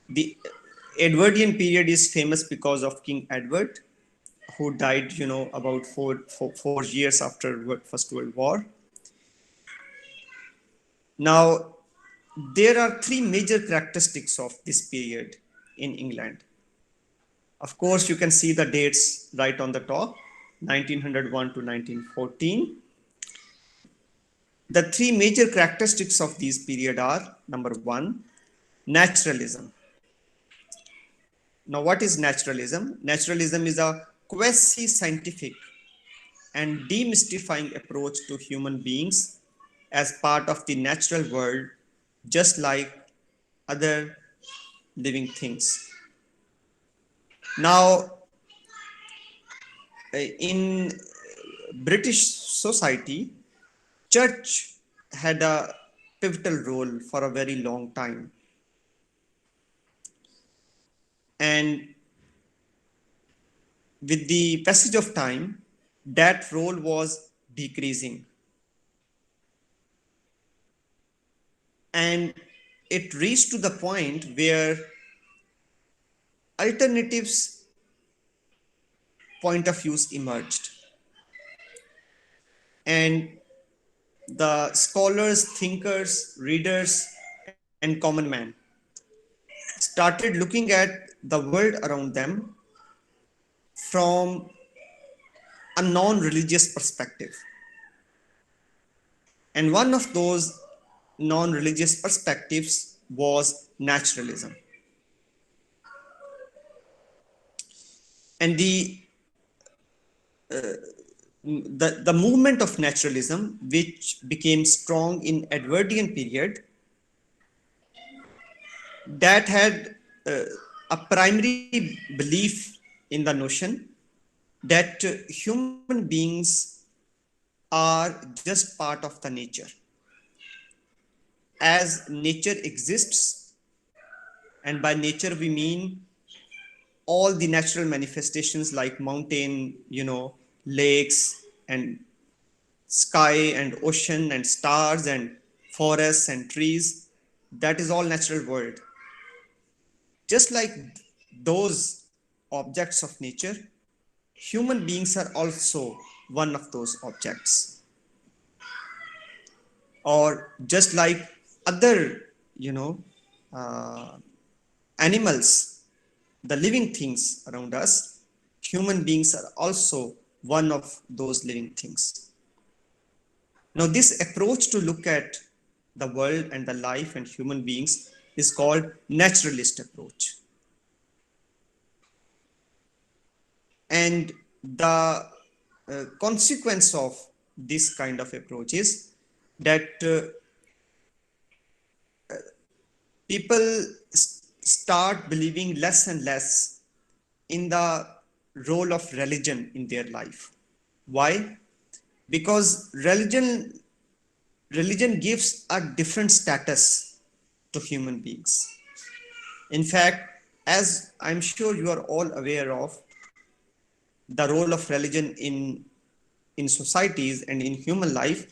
The Edwardian period is famous because of King Edward, who died, about 4 years after First World War. Now, there are three major characteristics of this period in England. Of course, you can see the dates right on the top, 1901 to 1914. The three major characteristics of this period are: number one, naturalism. Now, what is naturalism? Naturalism is a quasi scientific and demystifying approach to human beings as part of the natural world, just like other living things. Now, in British society, church had a pivotal role for a very long time. And with the passage of time, that role was decreasing. And it reached to the point where alternatives point of views emerged. And the scholars, thinkers, readers, and common man started looking at the world around them from a non-religious perspective. And one of those non-religious perspectives was naturalism. And the movement of naturalism, which became strong in Edwardian period, that had a primary belief in the notion that human beings are just part of the nature. As nature exists, and by nature we mean all the natural manifestations like mountain, lakes and sky and ocean and stars and forests and trees, that is all natural world. Just like those objects of nature, human beings are also one of those objects. Or just like other, animals, the living things around us, human beings are also one of those living things. Now, this approach to look at the world and the life and human beings is called naturalist approach. And the consequence of this kind of approach is that people start believing less and less in the role of religion in their life. Why? Because religion gives a different status to human beings. In fact, as I'm sure you are all aware of, the role of religion in societies and in human life,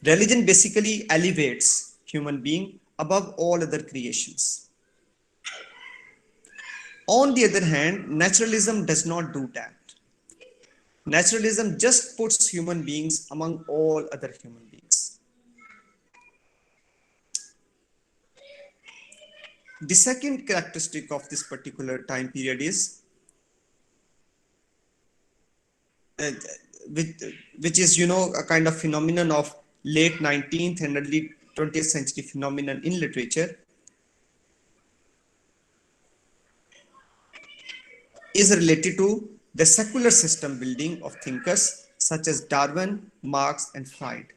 religion basically elevates human being above all other creations. On the other hand, naturalism does not do that. Naturalism just puts human beings among all other human beings. The second characteristic of this particular time period is which is, a kind of phenomenon of late 19th and early 20th century phenomenon in literature, is related to the secular system building of thinkers such as Darwin, Marx, and Freud.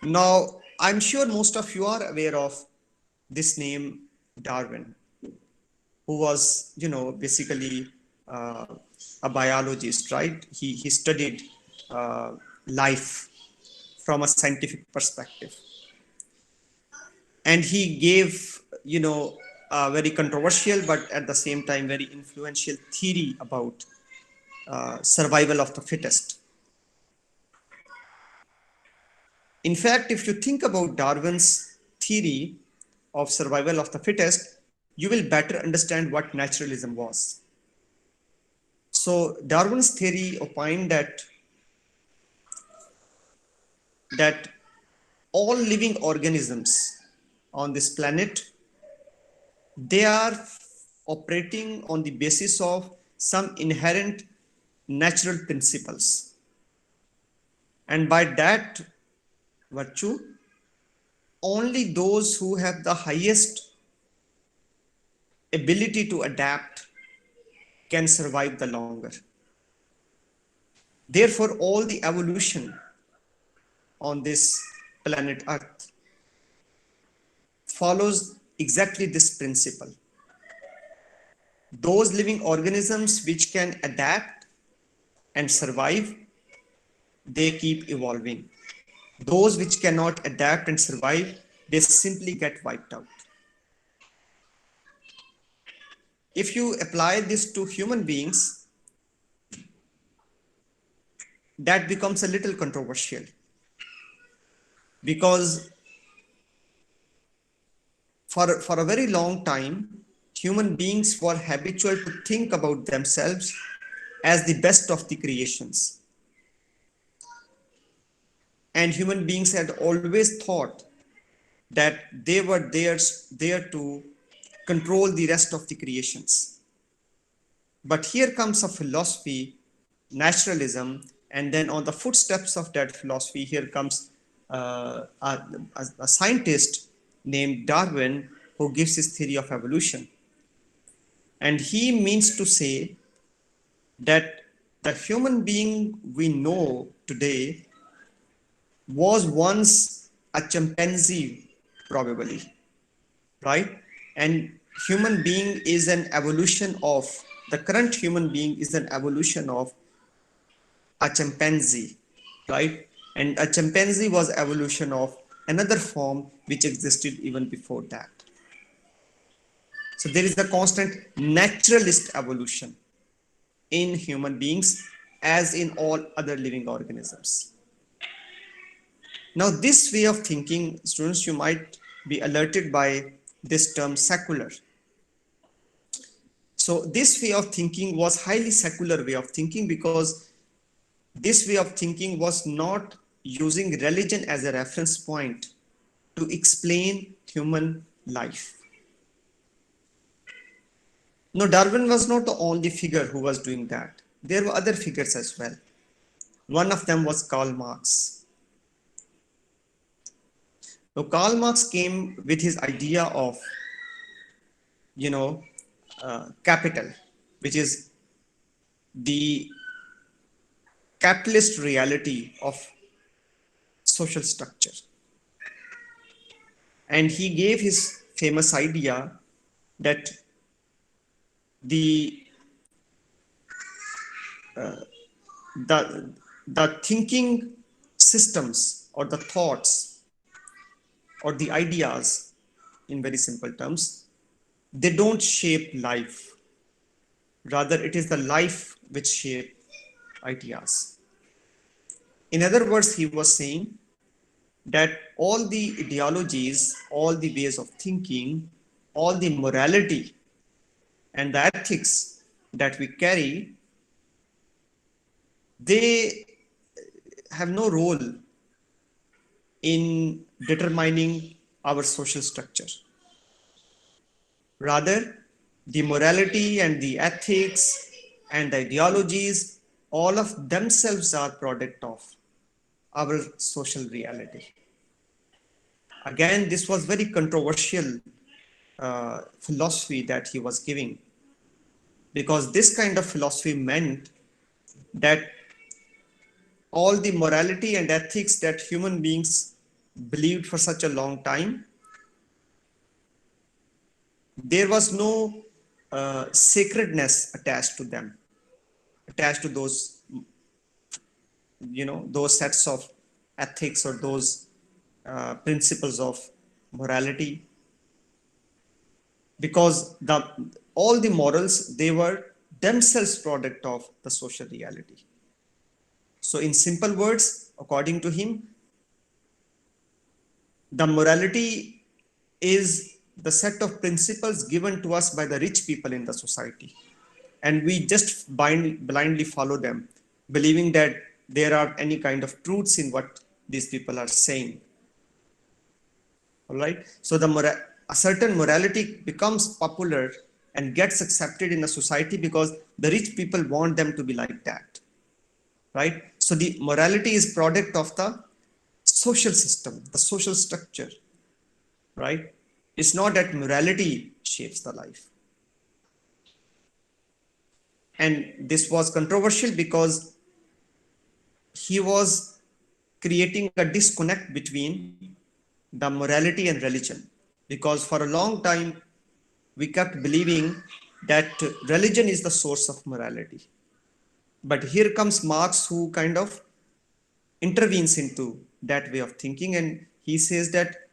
Now, I'm sure most of you are aware of this name, Darwin, who was, basically a biologist, right? He studied life from a scientific perspective. And he gave, a very controversial, but at the same time, very influential theory about survival of the fittest. In fact, if you think about Darwin's theory of survival of the fittest, you will better understand what naturalism was. So Darwin's theory opined that all living organisms on this planet, they are operating on the basis of some inherent natural principles. And by that virtue, only those who have the highest ability to adapt can survive the longer. Therefore, all the evolution on this planet Earth follows exactly this principle. Those living organisms which can adapt and survive, they keep evolving. Those which cannot adapt and survive, they simply get wiped out. If you apply this to human beings, that becomes a little controversial, because for a very long time, human beings were habitual to think about themselves as the best of the creations. And human beings had always thought that they were there to control the rest of the creations. But here comes a philosophy, naturalism, and then on the footsteps of that philosophy, here comes a scientist named Darwin, who gives his theory of evolution. And he means to say that the human being we know today was once a chimpanzee, probably, right? And human being is an evolution of, the current human being is an evolution of a chimpanzee, right? And a chimpanzee was evolution of another form which existed even before that. So there is a constant naturalist evolution in human beings as in all other living organisms. Now, this way of thinking, students, you might be alerted by this term secular. So this way of thinking was highly secular way of thinking, because this way of thinking was not using religion as a reference point to explain human life. No, Darwin was not the only figure who was doing that. There were other figures as well. One of them was Karl Marx. So Karl Marx came with his idea of, capital, which is the capitalist reality of social structure. And he gave his famous idea that the thinking systems or the thoughts or the ideas, in very simple terms, they don't shape life. Rather, it is the life which shape ideas. In other words, he was saying that all the ideologies, all the ways of thinking, all the morality and the ethics that we carry, they have no role in determining our social structure. Rather, the morality and the ethics and the ideologies, all of themselves are product of our social reality. Again, this was very controversial philosophy that he was giving, because this kind of philosophy meant that all the morality and ethics that human beings believed for such a long time, there was no sacredness attached to them, attached to those, those sets of ethics or those principles of morality, because all the morals, they were themselves product of the social reality. So in simple words, according to him, the morality is the set of principles given to us by the rich people in the society. And we just blindly follow them, believing that there are any kind of truths in what these people are saying. All right. So a certain morality becomes popular and gets accepted in a society because the rich people want them to be like that. Right. So the morality is product of the social system, the social structure. Right. It's not that morality shapes the life. And this was controversial because he was creating a disconnect between the morality and religion. Because for a long time, we kept believing that religion is the source of morality. But here comes Marx, who kind of intervenes into that way of thinking, and he says that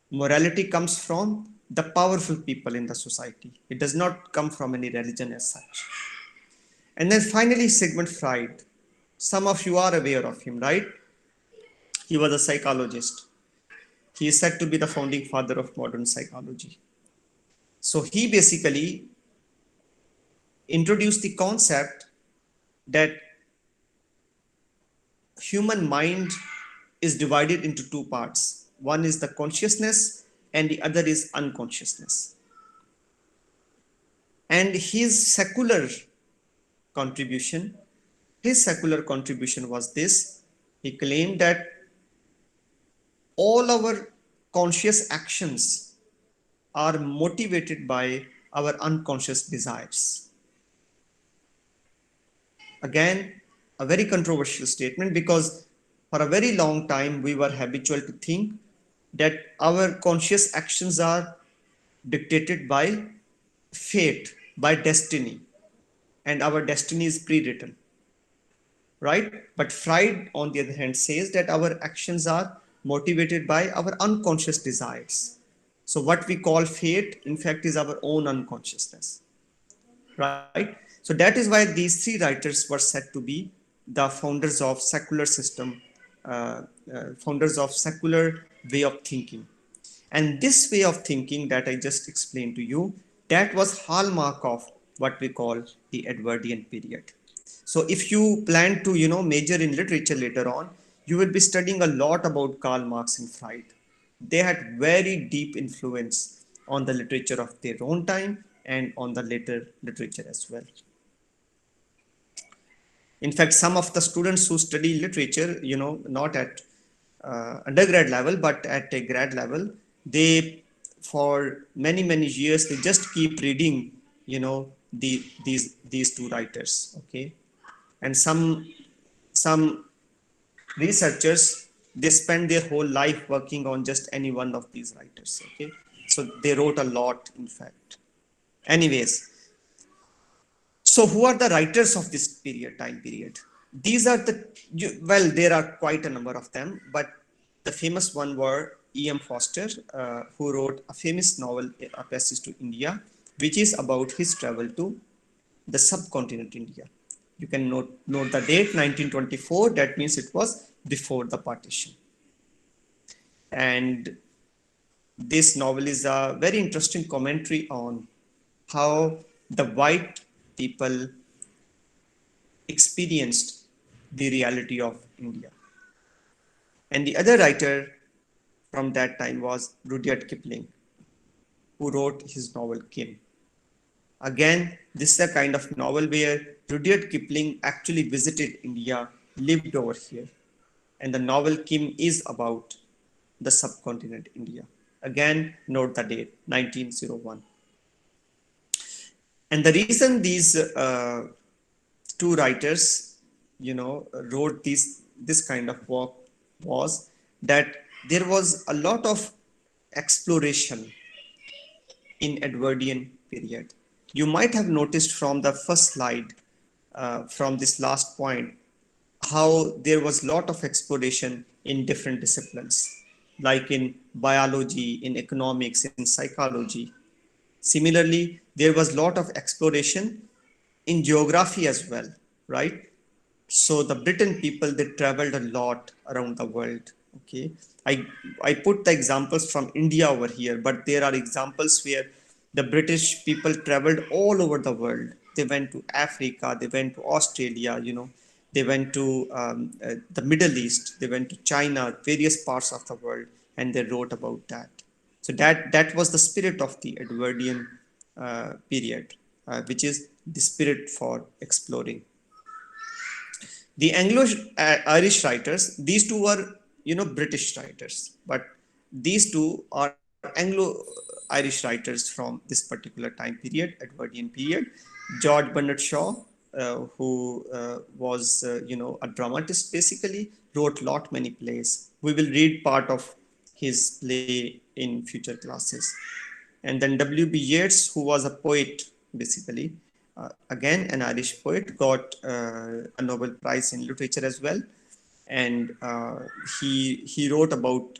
morality comes from the powerful people in the society. It does not come from any religion as such. And then finally, Sigmund Freud. Some of you are aware of him, right? He was a psychologist. He is said to be the founding father of modern psychology. So he basically introduced the concept that human mind is divided into two parts. One is the consciousness and the other is unconsciousness. And contribution, his secular contribution was this. He claimed that all our conscious actions are motivated by our unconscious desires. Again, a very controversial statement because for a very long time we were habitual to think that our conscious actions are dictated by fate, by destiny, and our destiny is pre-written, right? But Freud, on the other hand, says that our actions are motivated by our unconscious desires. So what we call fate, in fact, is our own unconsciousness, right? So that is why these three writers were said to be the founders of secular system, founders of secular way of thinking. And this way of thinking that I just explained to you, that was hallmark of what we call the Edwardian period. So if you plan to, major in literature later on, you will be studying a lot about Karl Marx and Freud. They had very deep influence on the literature of their own time and on the later literature as well. In fact, some of the students who study literature, not at undergrad level, but at a grad level, they, for many, many years, they just keep reading, these two writers, okay? And some researchers, they spend their whole life working on just any one of these writers, okay? So they wrote a lot, in fact. Anyways, so who are the writers of this time period? These are well, there are quite a number of them, but the famous one were E.M. Forster, who wrote a famous novel, A Passage to India, which is about his travel to the subcontinent India. You can note the date, 1924. That means it was before the partition. And this novel is a very interesting commentary on how the white people experienced the reality of India. And the other writer from that time was Rudyard Kipling, who wrote his novel Kim. Again, this is a kind of novel where Rudyard Kipling actually visited India, lived over here. And the novel Kim is about the subcontinent India. Again, note the date, 1901. And the reason these two writers, wrote this kind of work was that there was a lot of exploration in Edwardian period. You might have noticed from the first slide, from this last point, how there was a lot of exploration in different disciplines, like in biology, in economics, in psychology. Similarly, there was a lot of exploration in geography as well, right? So the Britain people, they traveled a lot around the world, Okay, I put the examples from India over here, but there are examples where the British people traveled all over the world. They went to Africa, they went to Australia, they went to the Middle East, they went to China, various parts of the world, and they wrote about that. So that was the spirit of the Edwardian period, which is the spirit for exploring. The Anglo-Irish writers, these two were, British writers, but these two are Anglo-Irish writers from this particular time period, Edwardian period. George Bernard Shaw, who was, a dramatist basically, wrote lot many plays. We will read part of his play in future classes. And then W.B. Yeats, who was a poet basically, again an Irish poet, got a Nobel Prize in literature as well, and he wrote about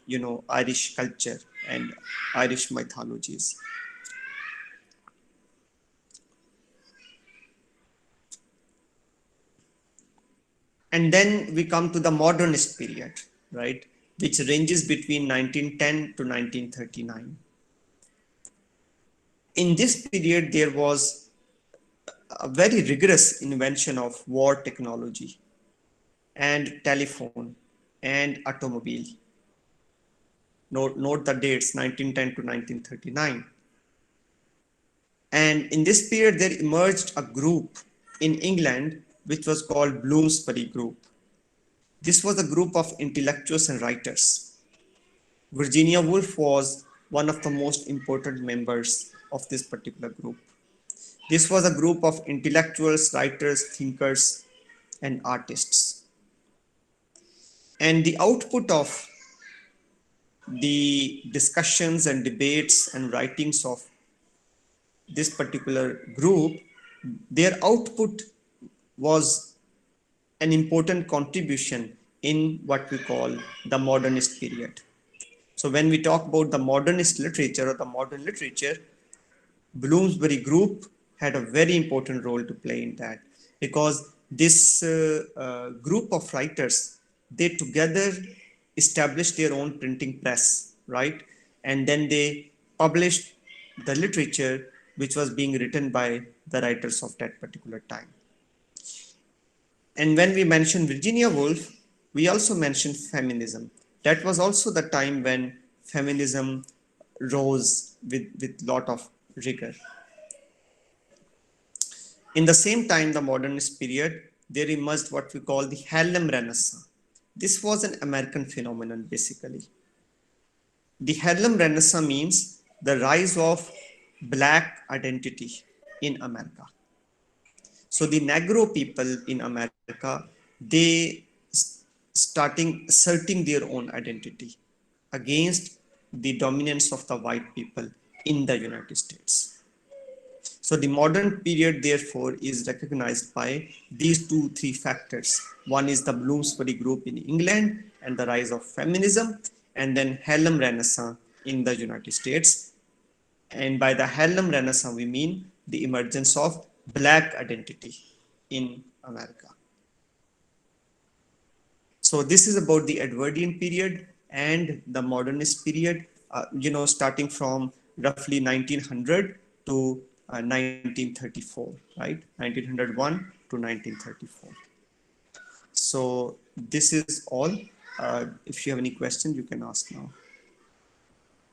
Irish culture and Irish mythologies. And then we come to the modernist period, right, which ranges between 1910 to 1939. In this period, there was a very rigorous invention of war technology and telephone and automobile. Note the dates, 1910 to 1939. And in this period, there emerged a group in England which was called Bloomsbury Group. This was a group of intellectuals and writers. Virginia Woolf was one of the most important members of this particular group. This was a group of intellectuals, writers, thinkers, and artists. And the output of the discussions and debates and writings of this particular group, their output was an important contribution in what we call the modernist period. So when we talk about the modernist literature or the modern literature, Bloomsbury Group had a very important role to play in that, because this group of writers, they together established their own printing press, right? And then they published the literature which was being written by the writers of that particular time. And when we mention Virginia Woolf, we also mention feminism. That was also the time when feminism rose with lot of rigor. In the same time, the modernist period, there emerged what we call the Harlem Renaissance. This was an American phenomenon, basically. The Harlem Renaissance means the rise of Black identity in America. So the Negro people in America, they starting asserting their own identity against the dominance of the white people in the United States. So the modern period, therefore, is recognized by these three factors. One is the Bloomsbury Group in England and the rise of feminism, and then Harlem Renaissance in the United States. And by the Harlem Renaissance, we mean the emergence of Black identity in America. So this is about the Edwardian period and the modernist period, starting from roughly 1900 to 1934, right? 1901 to 1934. So this is all. If you have any questions, you can ask now.